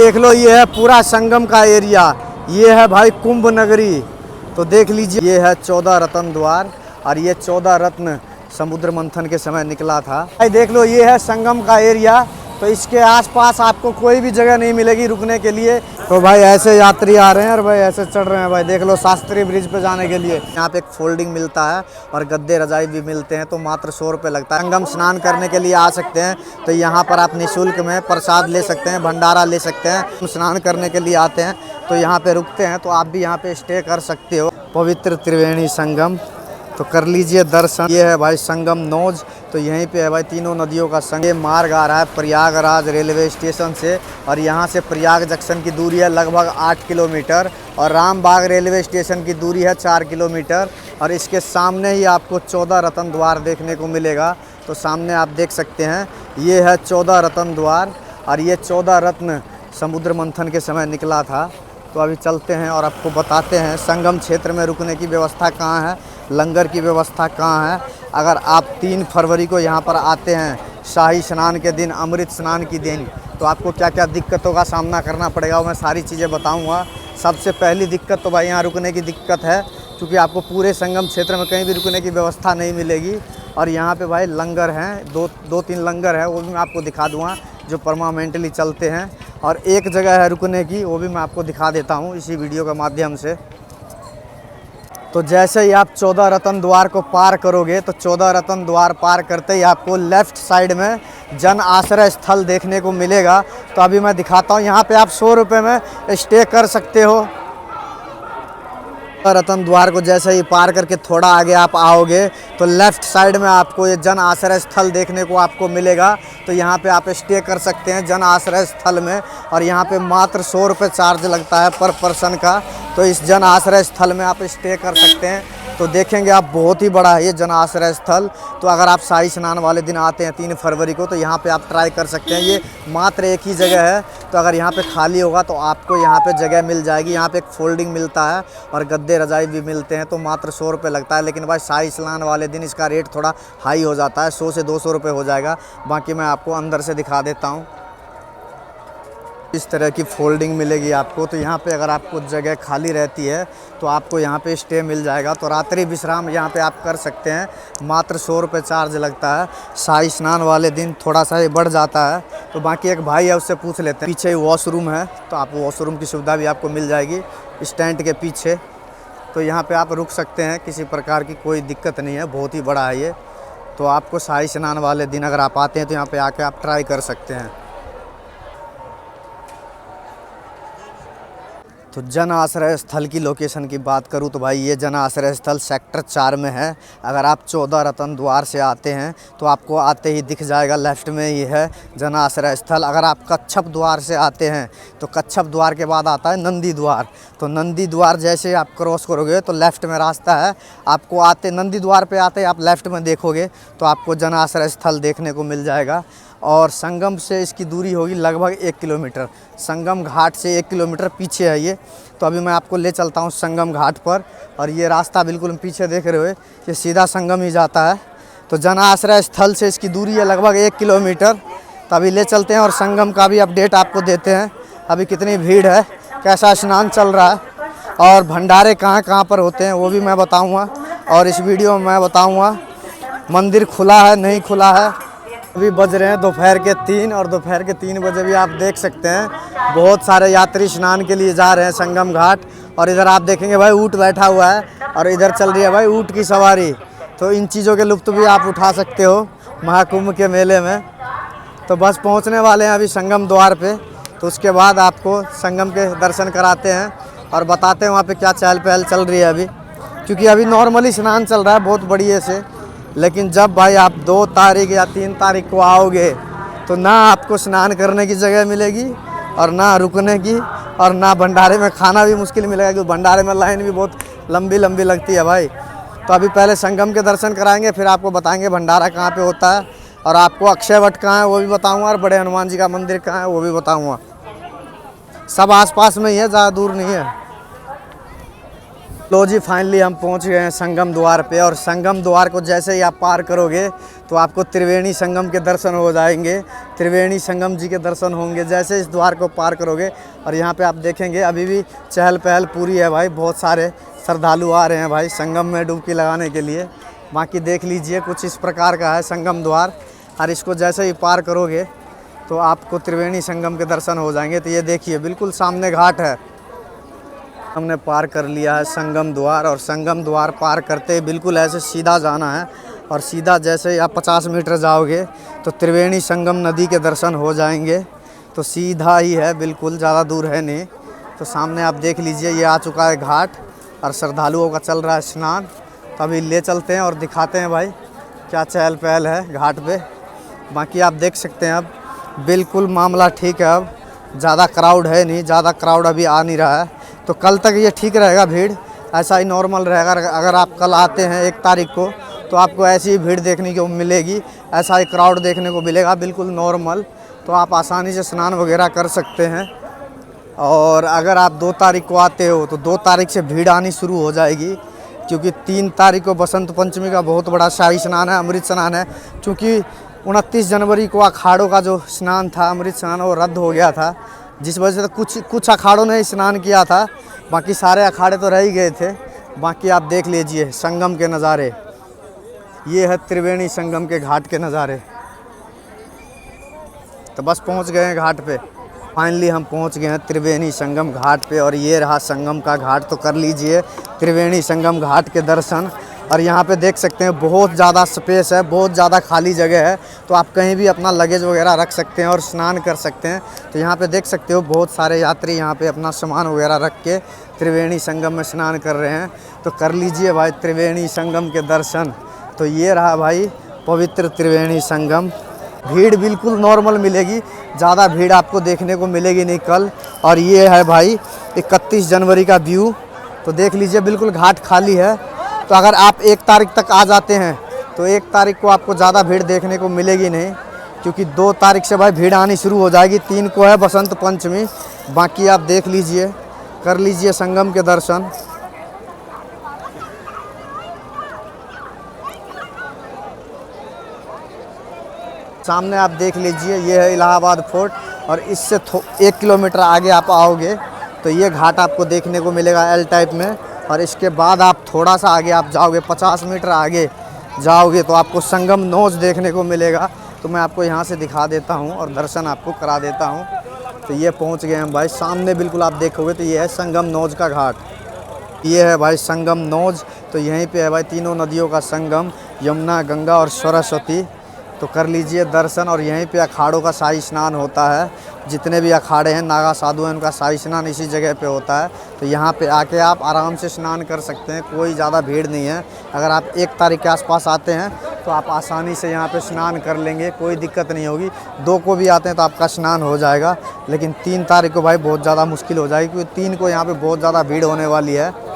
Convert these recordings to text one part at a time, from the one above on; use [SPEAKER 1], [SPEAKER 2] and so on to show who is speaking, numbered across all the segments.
[SPEAKER 1] देख लो, ये है पूरा संगम का एरिया। ये है भाई कुंभ नगरी। तो देख लीजिए, ये है 14 रत्न द्वार और ये 14 रत्न समुद्र मंथन के समय निकला था। भाई देख लो, ये है संगम का एरिया। तो इसके आसपास आपको कोई भी जगह नहीं मिलेगी रुकने के लिए। तो भाई ऐसे यात्री आ रहे हैं और भाई ऐसे चढ़ रहे हैं। भाई देख लो, शास्त्री ब्रिज पे जाने के लिए यहाँ पे एक फोल्डिंग मिलता है और गद्दे रजाई भी मिलते हैं। तो मात्र 100 रुपये लगता है। संगम स्नान करने के लिए आ सकते हैं तो यहाँ पर आप निःशुल्क में प्रसाद ले सकते हैं, भंडारा ले सकते हैं। स्नान करने के लिए आते हैं तो यहाँ पे रुकते हैं, तो आप भी यहाँ पे स्टे कर सकते हो। पवित्र त्रिवेणी संगम, तो कर लीजिए दर्शन। ये है भाई संगम नोज। तो यहीं पे है भाई तीनों नदियों का संगम। ये मार्ग आ रहा है प्रयागराज रेलवे स्टेशन से और यहाँ से प्रयाग जंक्शन की दूरी है लगभग 8 किलोमीटर और रामबाग रेलवे स्टेशन की दूरी है 4 किलोमीटर। और इसके सामने ही आपको 14 रत्न द्वार देखने को मिलेगा। तो सामने आप देख सकते हैं, ये है 14 रत्न द्वार और ये 14 रत्न समुद्र मंथन के समय निकला था। तो अभी चलते हैं और आपको बताते हैं संगम क्षेत्र में रुकने की व्यवस्था कहाँ है, लंगर की व्यवस्था कहाँ है। अगर आप 3 फरवरी को यहाँ पर आते हैं शाही स्नान के दिन, अमृत स्नान की दिन, तो आपको क्या क्या दिक्कतों का सामना करना पड़ेगा वो मैं सारी चीज़ें बताऊँगा। सबसे पहली दिक्कत तो भाई यहाँ रुकने की दिक्कत है, क्योंकि आपको पूरे संगम क्षेत्र में कहीं भी रुकने की व्यवस्था नहीं मिलेगी। और यहाँ पे भाई लंगर हैं, दो तीन लंगर है, वो भी मैं आपको दिखा दूँगा जो परमानेंटली चलते हैं। और एक जगह है रुकने की, वो भी मैं आपको दिखा देता हूँ इसी वीडियो के माध्यम से। तो जैसे ही आप 14 रत्न द्वार को पार करोगे तो 14 रत्न द्वार पार करते ही आपको लेफ़्ट साइड में जन आश्रय स्थल देखने को मिलेगा। तो अभी मैं दिखाता हूँ, यहाँ पे आप 100 रुपये में स्टे कर सकते हो। रतन द्वार को जैसे ही पार करके थोड़ा आगे आप आओगे तो लेफ़्ट साइड में आपको ये जन आश्रय स्थल देखने को आपको मिलेगा। तो यहाँ पे आप स्टे कर सकते हैं जन आश्रय स्थल में और यहाँ पे मात्र 100 रुपये चार्ज लगता है पर पर्सन का। तो इस जन आश्रय स्थल में आप स्टे कर सकते हैं। तो देखेंगे आप, बहुत ही बड़ा है ये जन आश्रय स्थल। तो अगर आप शाही स्नान वाले दिन आते हैं 3 फरवरी को तो यहाँ पे आप ट्राई कर सकते हैं। ये मात्र एक ही जगह है, तो अगर यहाँ पे खाली होगा तो आपको यहाँ पे जगह मिल जाएगी। यहाँ पे एक फोल्डिंग मिलता है और गद्दे रजाई भी मिलते हैं। तो मात्र 100 रुपये लगता है। लेकिन भाई शाही स्नान वाले दिन इसका रेट थोड़ा हाई हो जाता है, 100 से 200 रुपये हो जाएगा। बाकी मैं आपको अंदर से दिखा देता हूँ। इस तरह की फोल्डिंग मिलेगी आपको। तो यहाँ पे अगर आपको जगह खाली रहती है तो आपको यहाँ पे स्टे मिल जाएगा। तो रात्रि विश्राम यहाँ पे आप कर सकते हैं। मात्र 100 रुपये चार्ज लगता है। शाही स्नान वाले दिन थोड़ा सा ये बढ़ जाता है। तो बाकी एक भाई है, उससे पूछ लेते हैं। पीछे वॉशरूम है, तो आप वॉशरूम की सुविधा भी आपको मिल जाएगी स्टैंड के पीछे। तो यहाँ पर आप रुक सकते हैं, किसी प्रकार की कोई दिक्कत नहीं है। बहुत ही बड़ा है ये। तो आपको शाही स्नान वाले दिन अगर आप आते हैं तो यहाँ पर आके आप ट्राई कर सकते हैं। तो जन आश्रय स्थल की लोकेशन की बात करूं तो भाई ये जन आश्रय स्थल सेक्टर 4 में है। अगर आप 14 रत्न द्वार से आते हैं तो आपको आते ही दिख जाएगा, लेफ़्ट में ही है जन आश्रय स्थल। अगर आप कच्छप द्वार से आते हैं तो कच्छप द्वार के बाद आता है नंदी द्वार। तो नंदी द्वार जैसे आप क्रॉस करोगे तो लेफ़्ट में रास्ता है। आपको आते नंदी द्वार पे आते आप लेफ़्ट में देखोगे तो आपको जन आश्रय स्थल देखने को मिल जाएगा। और संगम से इसकी दूरी होगी लगभग 1 किलोमीटर। संगम घाट से 1 किलोमीटर पीछे है ये। तो अभी मैं आपको ले चलता हूँ संगम घाट पर। और ये रास्ता बिल्कुल पीछे देख रहे हो, ये सीधा संगम ही जाता है। तो जन आश्रय स्थल से इसकी दूरी है लगभग 1 किलोमीटर। तो अभी ले चलते हैं और संगम का भी अपडेट आपको देते हैं। अभी कितनी भीड़ है, कैसा स्नान चल रहा है और भंडारे कहाँ कहाँ पर होते हैं वो भी मैं बताऊँगा। और इस वीडियो में मैं बताऊँगा मंदिर खुला है नहीं खुला है। अभी बज रहे हैं दोपहर के 3 और दोपहर के 3 बजे भी आप देख सकते हैं बहुत सारे यात्री स्नान के लिए जा रहे हैं संगम घाट। और इधर आप देखेंगे भाई ऊँट बैठा हुआ है और इधर चल रही है भाई ऊँट की सवारी। तो इन चीज़ों के लुत्फ़ भी आप उठा सकते हो महाकुंभ के मेले में। तो बस पहुँचने वाले हैं अभी संगम द्वार पे। तो उसके बाद आपको संगम के दर्शन कराते हैं और बताते हैं वहाँ पे क्या चहल पहल चल रही है अभी। क्योंकि अभी नॉर्मली स्नान चल रहा है बहुत बढ़िया से। लेकिन जब भाई आप 2 तारीख या 3 तारीख को आओगे तो ना आपको स्नान करने की जगह मिलेगी और ना रुकने की, और ना भंडारे में खाना भी मुश्किल मिलेगा, क्योंकि भंडारे में लाइन भी बहुत लंबी लंबी लगती है भाई। तो अभी पहले संगम के दर्शन कराएंगे, फिर आपको बताएंगे भंडारा कहाँ पे होता है और आपको अक्षय वट कहाँ है वो भी बताऊँगा और बड़े हनुमान जी का मंदिर कहाँ है वो भी बताऊँगा। सब आसपास में ही है, ज़्यादा दूर नहीं है। लो जी, फाइनली हम पहुंच गए हैं संगम द्वार पे। और संगम द्वार को जैसे ही आप पार करोगे तो आपको त्रिवेणी संगम के दर्शन हो जाएंगे। त्रिवेणी संगम जी के दर्शन होंगे जैसे इस द्वार को पार करोगे। और यहाँ पे आप देखेंगे अभी भी चहल पहल पूरी है भाई, बहुत सारे श्रद्धालु आ रहे हैं भाई संगम में डुबकी लगाने के लिए। बाकी देख लीजिए कुछ इस प्रकार का है संगम द्वार। और इसको जैसे ही पार करोगे तो आपको त्रिवेणी संगम के दर्शन हो जाएंगे। तो ये देखिए बिल्कुल सामने घाट है। हमने पार कर लिया है संगम द्वार। और संगम द्वार पार करते ही बिल्कुल ऐसे सीधा जाना है। और सीधा जैसे ही आप 50 मीटर जाओगे तो त्रिवेणी संगम नदी के दर्शन हो जाएंगे। तो सीधा ही है, बिल्कुल ज़्यादा दूर है नहीं। तो सामने आप देख लीजिए ये आ चुका है घाट और श्रद्धालुओं का चल रहा है स्नान। तो अभी ले चलते हैं और दिखाते हैं भाई क्या चहल पहल है घाट पे। बाकी आप देख सकते हैं अब बिल्कुल मामला ठीक है, अब ज़्यादा क्राउड है नहीं, ज़्यादा क्राउड अभी आ नहीं रहा है। तो कल तक ये ठीक रहेगा, भीड़ ऐसा ही नॉर्मल रहेगा। अगर आप कल आते हैं 1 तारीख को तो आपको ऐसी ही भीड़ देखने को मिलेगी, ऐसा ही क्राउड देखने को मिलेगा बिल्कुल नॉर्मल। तो आप आसानी से स्नान वगैरह कर सकते हैं। और अगर आप 2 तारीख को आते हो तो 2 तारीख से भीड़ आनी शुरू हो जाएगी, क्योंकि 3 तारीख को बसंत पंचमी का बहुत बड़ा शाही स्नान है, अमृत स्नान है। क्योंकि 29 जनवरी को अखाड़ों का जो स्नान था, अमृत स्नान, वो रद्द हो गया था, जिस वजह से कुछ अखाड़ों ने स्नान किया था, बाकी सारे अखाड़े तो रह ही गए थे। बाकी आप देख लीजिए संगम के नज़ारे, ये है त्रिवेणी संगम के घाट के नज़ारे। तो बस पहुंच गए हैं घाट पे। फाइनली हम पहुंच गए हैं त्रिवेणी संगम घाट पे। और ये रहा संगम का घाट। तो कर लीजिए त्रिवेणी संगम घाट के दर्शन। और यहाँ पे देख सकते हैं बहुत ज़्यादा स्पेस है, बहुत ज़्यादा खाली जगह है। तो आप कहीं भी अपना लगेज वगैरह रख सकते हैं और स्नान कर सकते हैं। तो यहाँ पे देख सकते हो बहुत सारे यात्री यहाँ पे अपना सामान वगैरह रख के त्रिवेणी संगम में स्नान कर रहे हैं। तो कर लीजिए भाई त्रिवेणी संगम के दर्शन। तो ये रहा भाई पवित्र त्रिवेणी संगम। भीड़ बिल्कुल नॉर्मल मिलेगी, ज़्यादा भीड़ आपको देखने को मिलेगी नहीं कल। और ये है भाई 31 जनवरी का व्यू। तो देख लीजिए बिल्कुल घाट खाली है। तो अगर आप 1 तारीख तक आ जाते हैं तो 1 तारीख को आपको ज़्यादा भीड़ देखने को मिलेगी नहीं, क्योंकि 2 तारीख से भाई भीड़ आनी शुरू हो जाएगी। 3 को है बसंत पंचमी। बाकी आप देख लीजिए, कर लीजिए संगम के दर्शन। सामने आप देख लीजिए ये है इलाहाबाद फोर्ट। और इससे 1 किलोमीटर आगे आप आओगे तो ये घाट आपको देखने को मिलेगा एल टाइप में। और इसके बाद आप थोड़ा सा आगे आप जाओगे, 50 मीटर आगे जाओगे तो आपको संगम नोज देखने को मिलेगा। तो मैं आपको यहाँ से दिखा देता हूँ और दर्शन आपको करा देता हूँ। तो ये पहुँच गए हम भाई सामने, बिल्कुल आप देखोगे तो ये है संगम नोज का घाट। ये है भाई संगम नोज। तो यहीं पे है भाई तीनों नदियों का संगम, यमुना, गंगा और सरस्वती। तो कर लीजिए दर्शन। और यहीं पे अखाड़ों का शाही स्नान होता है। जितने भी अखाड़े हैं, नागा साधु हैं, उनका शाही स्नान इसी जगह पे होता है। तो यहाँ पे आके आप आराम से स्नान कर सकते हैं, कोई ज़्यादा भीड़ नहीं है। अगर आप 1 तारीख के आसपास आते हैं तो आप आसानी से यहाँ पे स्नान कर लेंगे, कोई दिक्कत नहीं होगी। 2 को भी आते हैं तो आपका स्नान हो जाएगा। लेकिन 3 तारीख को भाई बहुत ज़्यादा मुश्किल हो जाएगी, क्योंकि 3 को यहाँ पर बहुत ज़्यादा भीड़ होने वाली है।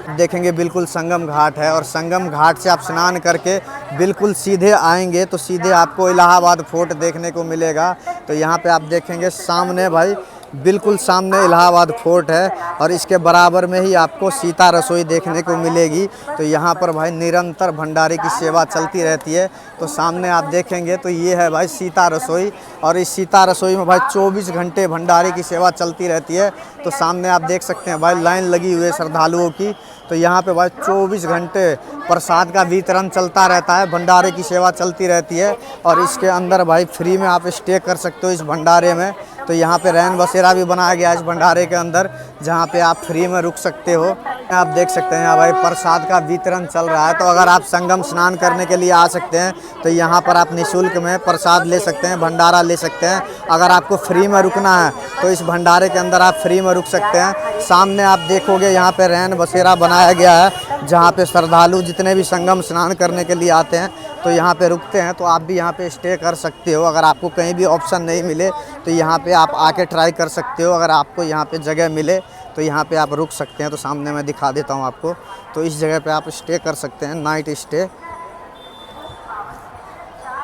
[SPEAKER 1] देखेंगे बिल्कुल संगम घाट है। और संगम घाट से आप स्नान करके बिल्कुल सीधे आएंगे तो सीधे आपको इलाहाबाद फोर्ट देखने को मिलेगा। तो यहाँ पे आप देखेंगे सामने भाई बिल्कुल सामने इलाहाबाद फोर्ट है। और इसके बराबर में ही आपको सीता रसोई देखने को मिलेगी। तो यहाँ पर भाई निरंतर भंडारे की सेवा चलती रहती है। तो सामने आप देखेंगे तो ये है भाई सीता रसोई। और इस सीता रसोई में भाई 24 घंटे भंडारे की सेवा चलती रहती है। तो सामने आप देख सकते हैं भाई लाइन लगी हुई है श्रद्धालुओं की। तो यहाँ पे भाई 24 घंटे प्रसाद का वितरण चलता रहता है, भंडारे की सेवा चलती रहती है। और इसके अंदर भाई फ्री में आप स्टे कर सकते हो इस भंडारे में। तो यहाँ पे रैन बसेरा भी बनाया गया है इस भंडारे के अंदर, जहाँ पे आप फ्री में रुक सकते हो। आप देख सकते हैं यहाँ भाई प्रसाद का वितरण चल रहा है। तो अगर आप संगम स्नान करने के लिए आ सकते हैं तो यहाँ पर आप निःशुल्क में प्रसाद ले सकते हैं, भंडारा ले सकते हैं। अगर आपको फ्री में रुकना है तो इस भंडारे के अंदर आप फ्री में रुक सकते हैं। सामने आप देखोगे यहाँ पे रैन बसेरा बनाया गया है, जहाँ पे श्रद्धालु जितने भी संगम स्नान करने के लिए आते हैं तो यहाँ पे रुकते हैं। तो आप भी यहाँ पे स्टे कर सकते हो। अगर आपको कहीं भी ऑप्शन नहीं मिले तो यहाँ पे आप आके ट्राई कर सकते हो। अगर आपको यहाँ पे जगह मिले तो यहाँ पे आप रुक सकते हैं। तो सामने मैं दिखा देता हूँ आपको। तो इस जगह पे आप स्टे कर सकते हैं, नाइट स्टे।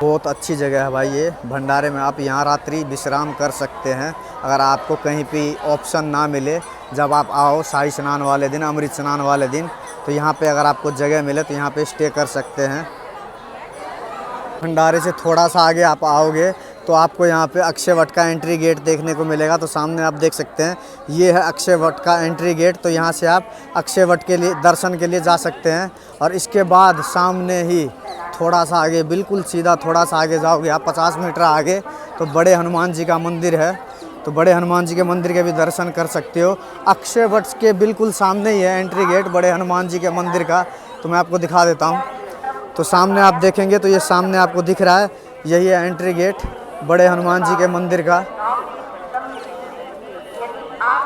[SPEAKER 1] बहुत अच्छी जगह है भाई ये भंडारे में। आप यहाँ रात्रि विश्राम कर सकते हैं अगर आपको कहीं भी ऑप्शन ना मिले। जब आप आओ शाही स्नान वाले दिन, अमृत स्नान वाले दिन, तो यहाँ पे अगर आपको जगह मिले तो यहाँ पे स्टे कर सकते हैं। भंडारे से थोड़ा सा आगे आप आओगे तो आपको यहाँ पे अक्षय वट का एंट्री गेट देखने को मिलेगा। तो सामने आप देख सकते हैं ये है अक्षय वट का एंट्री गेट। तो यहाँ से आप अक्षय वट के लिए दर्शन के लिए जा सकते हैं। और इसके बाद सामने ही थोड़ा सा आगे, बिल्कुल सीधा थोड़ा सा आगे जाओगे आप 50 मीटर आगे तो बड़े हनुमान जी का मंदिर है। तो बड़े हनुमान जी के मंदिर के भी दर्शन कर सकते हो। अक्षय वट के बिल्कुल सामने ही है एंट्री गेट बड़े हनुमान जी के मंदिर का। तो मैं आपको दिखा देता हूँ। तो सामने आप देखेंगे तो ये सामने आपको दिख रहा है, यही है एंट्री गेट बड़े हनुमान जी के मंदिर का।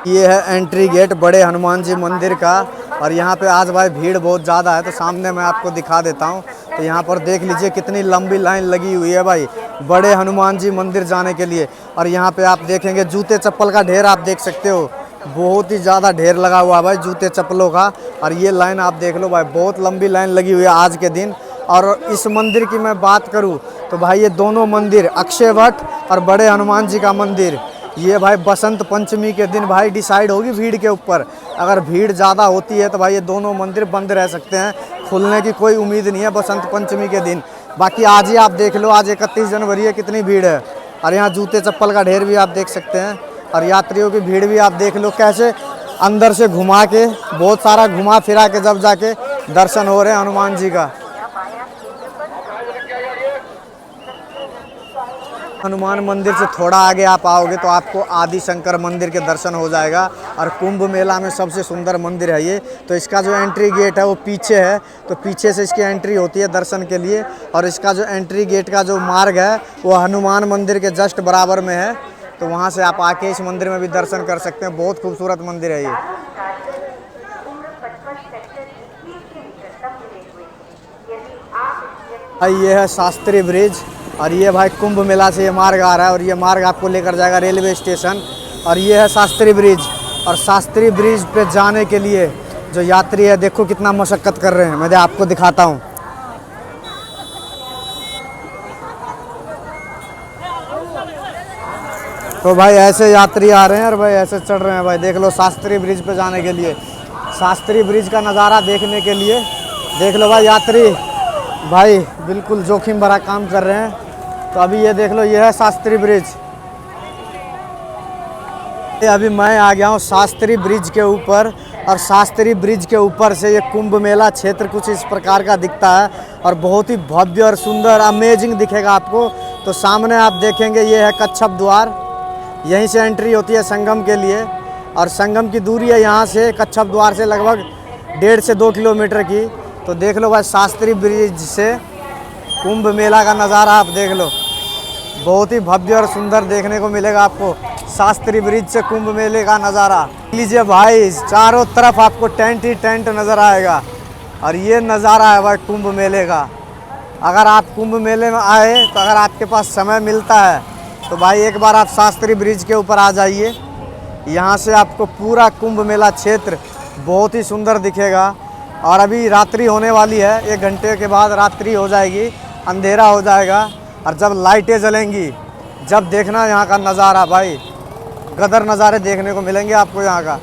[SPEAKER 1] ये है एंट्री गेट बड़े हनुमान जी मंदिर का। और यहाँ पे आज भाई भीड़ बहुत ज़्यादा है। तो सामने मैं आपको दिखा देता हूँ। तो यहाँ पर देख लीजिए कितनी लंबी लाइन लगी हुई है भाई बड़े हनुमान जी मंदिर जाने के लिए। और यहाँ पे आप देखेंगे जूते चप्पल का ढेर आप देख सकते हो, बहुत ही ज़्यादा ढेर लगा हुआ है भाई जूते चप्पलों का। और ये लाइन आप देख लो भाई, बहुत लंबी लाइन लगी हुई है आज के दिन। और इस मंदिर की मैं बात करूँ तो भाई ये दोनों मंदिर अक्षय वट और बड़े हनुमान जी का मंदिर, ये भाई बसंत पंचमी के दिन भाई डिसाइड होगी भीड़ के ऊपर। अगर भीड़ ज़्यादा होती है तो भाई ये दोनों मंदिर बंद रह सकते हैं, खुलने की कोई उम्मीद नहीं है बसंत पंचमी के दिन। बाकी आज ही आप देख लो, आज 31 जनवरी है, कितनी भीड़ है। और यहाँ जूते चप्पल का ढेर भी आप देख सकते हैं। और यात्रियों की भीड़ भी आप देख लो कैसे अंदर से घुमा के, बहुत सारा घुमा फिरा के जब जाके दर्शन हो रहे हैं हनुमान जी का। हनुमान मंदिर से थोड़ा आगे आप आओगे तो आपको आदि शंकर मंदिर के दर्शन हो जाएगा। और कुंभ मेला में सबसे सुंदर मंदिर है ये। तो इसका जो एंट्री गेट है वो पीछे है, तो पीछे से इसकी एंट्री होती है दर्शन के लिए। और इसका जो एंट्री गेट का जो मार्ग है वो हनुमान मंदिर के जस्ट बराबर में है। तो वहाँ से आप आके इस मंदिर में भी दर्शन कर सकते हैं। बहुत खूबसूरत मंदिर है ये। ये है शास्त्री ब्रिज। और ये भाई कुंभ मेला से ये मार्ग आ रहा है और ये मार्ग आपको लेकर जाएगा रेलवे स्टेशन। और ये है शास्त्री ब्रिज। और शास्त्री ब्रिज पे जाने के लिए जो यात्री है देखो कितना मशक्कत कर रहे हैं, मैं आपको दिखाता हूँ। तो भाई ऐसे यात्री आ रहे हैं और भाई ऐसे चढ़ रहे हैं भाई, देख लो शास्त्री ब्रिज पे जाने के लिए। शास्त्री ब्रिज का नज़ारा देखने के लिए देख लो भाई यात्री भाई बिल्कुल जोखिम भरा काम कर रहे हैं। तो अभी ये देख लो, ये है शास्त्री ब्रिज। अभी मैं आ गया हूँ शास्त्री ब्रिज के ऊपर। और शास्त्री ब्रिज के ऊपर से ये कुंभ मेला क्षेत्र कुछ इस प्रकार का दिखता है और बहुत ही भव्य और सुंदर अमेजिंग दिखेगा आपको। तो सामने आप देखेंगे ये है कच्छप द्वार, यहीं से एंट्री होती है संगम के लिए। और संगम की दूरी है यहाँ से कच्छप द्वार से लगभग 1.5 से 2 किलोमीटर की। तो देख लो भाई शास्त्री ब्रिज से कुंभ मेला का नज़ारा आप देख लो, बहुत ही भव्य और सुंदर देखने को मिलेगा आपको शास्त्री ब्रिज से कुंभ मेले का नज़ारा। लीजिए भाई चारों तरफ आपको टेंट ही टेंट नज़र आएगा। और ये नज़ारा है भाई कुंभ मेले का। अगर आप कुंभ मेले में आए तो अगर आपके पास समय मिलता है तो भाई एक बार आप शास्त्री ब्रिज के ऊपर आ जाइए। यहाँ से आपको पूरा कुंभ मेला क्षेत्र बहुत ही सुंदर दिखेगा। और अभी रात्रि होने वाली है, 1 घंटे के बाद रात्रि हो जाएगी, अंधेरा हो जाएगा। और जब लाइटें जलेंगी, जब देखना यहाँ का नज़ारा भाई, गदर नज़ारे देखने को मिलेंगे आपको यहाँ का।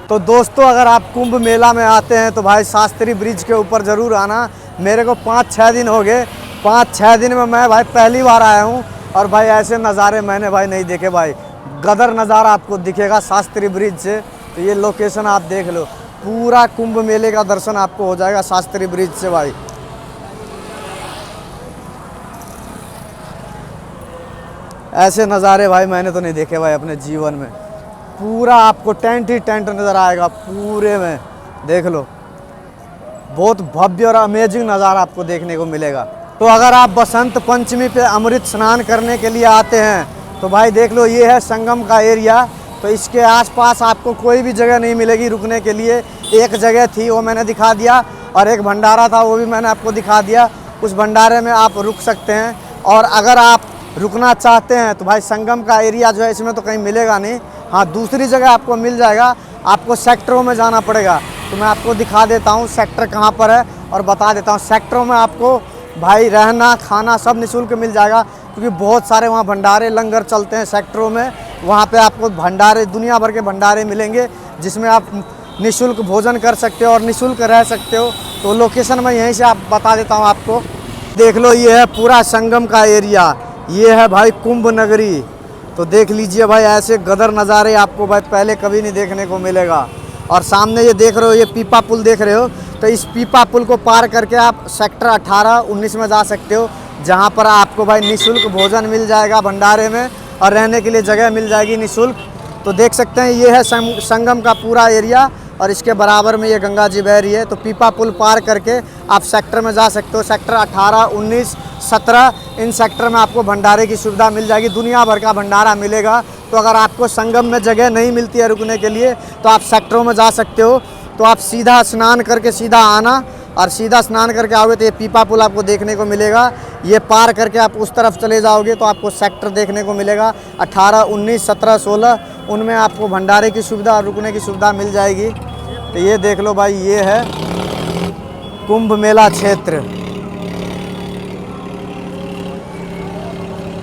[SPEAKER 1] तो दोस्तों अगर आप कुंभ मेला में आते हैं तो भाई शास्त्री ब्रिज के ऊपर ज़रूर आना। मेरे को 5-6 दिन हो गए, 5-6 दिन में मैं भाई पहली बार आया हूँ। और भाई ऐसे नज़ारे मैंने भाई नहीं देखे भाई, गदर नज़ारा आपको दिखेगा शास्त्री ब्रिज से। तो ये लोकेशन आप देख लो, पूरा कुंभ मेले का दर्शन आपको हो जाएगा शास्त्री ब्रिज से भाई। ऐसे नज़ारे भाई मैंने तो नहीं देखे भाई अपने जीवन में। पूरा आपको टेंट ही टेंट नज़र आएगा पूरे में, देख लो बहुत भव्य और अमेजिंग नज़ारा आपको देखने को मिलेगा। तो अगर आप बसंत पंचमी पे अमृत स्नान करने के लिए आते हैं तो भाई देख लो ये है संगम का एरिया। तो इसके आसपास आपको कोई भी जगह नहीं मिलेगी रुकने के लिए। एक जगह थी वो मैंने दिखा दिया, और एक भंडारा था वो भी मैंने आपको दिखा दिया। उस भंडारे में आप रुक सकते हैं। और अगर आप रुकना चाहते हैं तो भाई संगम का एरिया जो है इसमें तो कहीं मिलेगा नहीं। हाँ दूसरी जगह आपको मिल जाएगा, आपको सेक्टरों में जाना पड़ेगा। तो मैं आपको दिखा देता हूँ सेक्टर कहाँ पर है और बता देता हूँ। सेक्टरों में आपको भाई रहना खाना सब निःशुल्क मिल जाएगा, क्योंकि बहुत सारे वहाँ भंडारे लंगर चलते हैं सेक्टरों में। वहाँ पे आपको भंडारे दुनिया भर के भंडारे मिलेंगे, जिसमें आप निःशुल्क भोजन कर सकते हो और निःशुल्क रह सकते हो। तो लोकेशन मैं यहीं से आप बता देता हूँ आपको। देख लो ये है पूरा संगम का एरिया, ये है भाई कुंभ नगरी। तो देख लीजिए भाई, ऐसे गदर नज़ारे आपको भाई पहले कभी नहीं देखने को मिलेगा। और सामने ये देख रहे हो, ये पीपा पुल देख रहे हो, तो इस पीपा पुल को पार करके आप सेक्टर 18-19 में जा सकते हो, जहाँ पर आपको भाई निःशुल्क भोजन मिल जाएगा भंडारे में और रहने के लिए जगह मिल जाएगी निःशुल्क। तो देख सकते हैं ये है संगम का पूरा एरिया और इसके बराबर में ये गंगा जी बह रही है। तो पीपा पुल पार करके आप सेक्टर में जा सकते हो। सेक्टर 18, 19, 17 इन सेक्टर में आपको भंडारे की सुविधा मिल जाएगी, दुनिया भर का भंडारा मिलेगा। तो अगर आपको संगम में जगह नहीं मिलती है रुकने के लिए तो आप सेक्टरों में जा सकते हो। तो आप सीधा स्नान करके सीधा आना, और सीधा स्नान करके आओगे तो ये पीपा पुल आपको देखने को मिलेगा। ये पार करके आप उस तरफ चले जाओगे तो आपको सेक्टर देखने को मिलेगा 18, 19, 17, 16, उनमें आपको भंडारे की सुविधा और रुकने की सुविधा मिल जाएगी। तो ये देख लो भाई, ये है कुंभ मेला क्षेत्र।